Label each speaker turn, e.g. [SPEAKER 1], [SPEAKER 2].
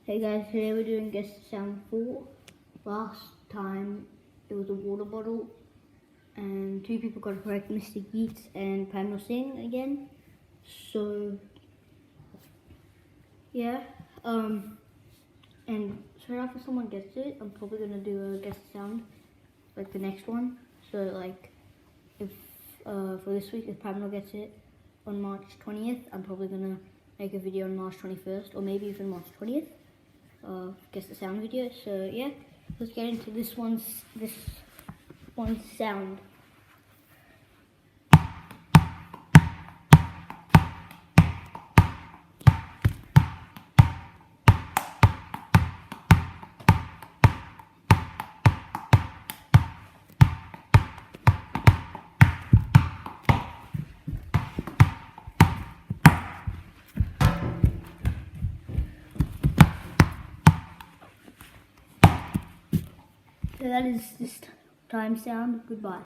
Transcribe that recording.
[SPEAKER 1] Hey guys, today we're doing guess the sound 4. Last time it was a water bottle and 2 people got it correct, Mr. Geets and Prabhnoor Singh again. So yeah, and straight after someone gets it, I'm probably gonna do a guess the sound, like the next one. So like if for this week, if Prabhnoor gets it on March 20th, I'm probably gonna make a video on March 21st or maybe even March 20th. Guess the sound video. So yeah, let's get into this one's sound. So that is this time sound. Goodbye.